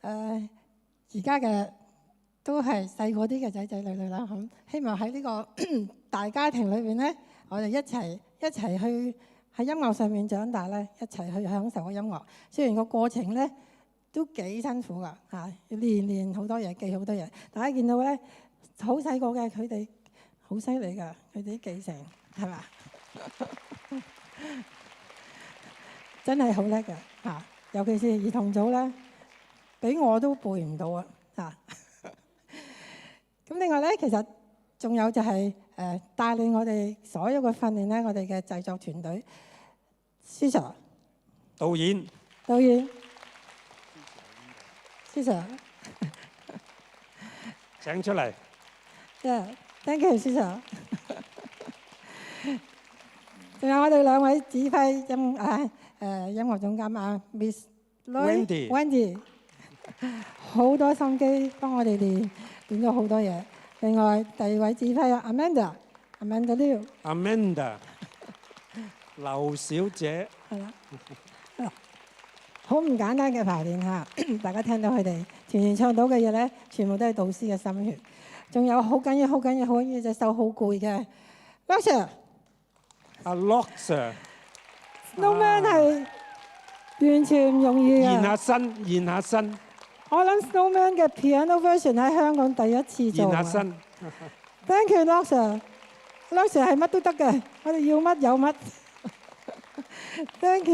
C: 而家嘅都係細個啲嘅仔仔女女啦，咁希望喺呢個大家庭裏邊咧，我哋一齊去喺音樂上面長大咧，一齊去享受個音樂。雖然個過程咧都幾辛苦㗎嚇，要練好多嘢，記好多嘢。大家見到咧，好細個嘅佢哋好犀利㗎，佢哋啲記性係嘛？真係好叻㗎嚇，尤其是兒童組咧，俾我都背唔到啊嚇。咁另外咧，其實仲有就係帶領我哋所有嘅訓練咧，我哋嘅製作團隊，Sir
A: 導演
C: ，Sir
A: 請出嚟。
C: Thank you Sir。仲有我哋2位指揮音樂總監啊 ，Miss Wendy， 好多心機幫我哋練咗好多嘢。另外第2位指揮啊 ，Amanda Liu，
A: 劉小姐，
C: 係啦，好唔簡單嘅排練嚇，大家聽到佢哋全唱到嘅嘢咧，全部都係導師嘅心血。仲有好緊要隻手好攰嘅 Lock Sir。Snowman 係完全唔容易嘅。
A: 現下身。
C: 我諗 Snowman 嘅 piano version 喺香港第一次做。
A: 現下身。
C: Thank you Lock Sir。Lock Sir 係乜都得嘅，我哋要乜有乜。Thank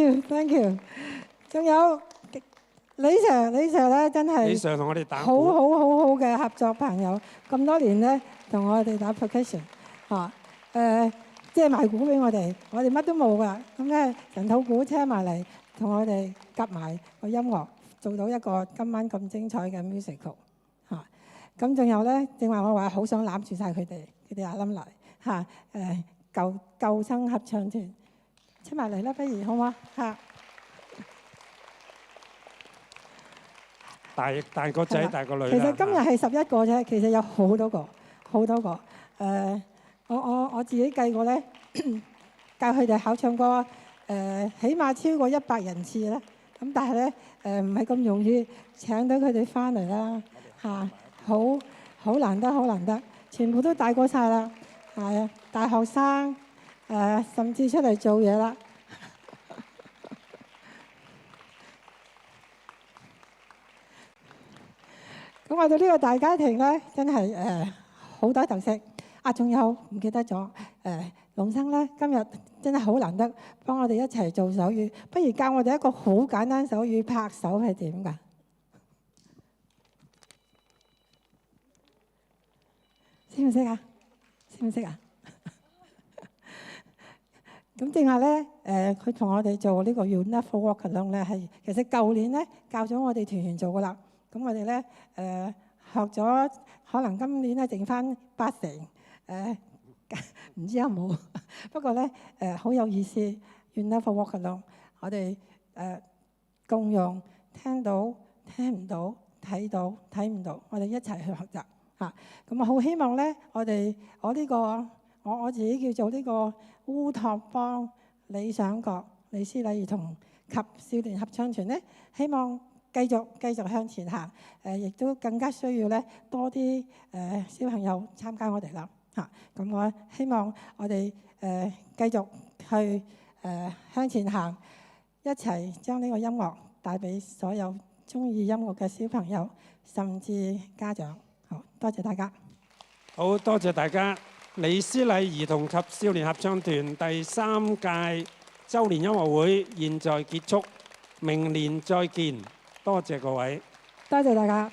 C: you。仲有李 Sir 咧，真係
A: 李 Sir 同我哋打鼓，
C: 好嘅合作朋友，咁多年咧同我哋打 percussion 嚇，借埋鼓俾我哋乜都冇噶，咁咧成套鼓車埋嚟，同我哋夾埋個音樂，做到一個今晚咁精彩嘅 musical 嚇。咁仲有咧，正話我話好想攬住晒佢哋阿冧嚟嚇，舊生合唱團出埋嚟啦，不如好嗎嚇？
A: 大個仔大個女啦。
C: 其實今日係11個啫，其實有好多個。我自己計過咧，教佢哋考唱歌，起碼超過100人次啦。咁但係咧唔係咁容易請到佢哋翻嚟啦，嚇，好難得，好難得，全部都大過晒啦，係啊，大學生甚至出嚟做嘢啦。咁我哋呢個大家庭咧，真係好多特色。仲有唔記得咗龍生咧，今日真係好難得幫我哋一齊做手語，不如教我哋一個好簡單手語拍手係點㗎？識唔識啊？識唔識啊？咁正話咧，佢同我哋做呢個 You Never Walk Alone 咧，係其實舊年咧教咗我哋團員做噶啦。咁我哋咧學咗，可能今年咧剩翻80%，唔知有冇？不過咧好有意思。You Never Walk Alone， 我哋共用聽到、聽唔到、睇到、睇唔到，我哋一齊去學習嚇。咁我好希望咧，我自己叫做呢個烏托邦理想國李詩禮兒童及少年合唱團咧，希望繼續向前行，亦都更加需要咧多啲小朋友參加我哋啦嚇。咁我希望我哋繼續去向前行，一齊將呢個音樂帶俾所有中意音樂嘅小朋友，甚至家長。好，多謝大家。
A: 好多謝大家。李詩禮兒童及少年合唱團第3屆周年音樂會現在結束，明年再見。多謝各位，
C: 多謝大家。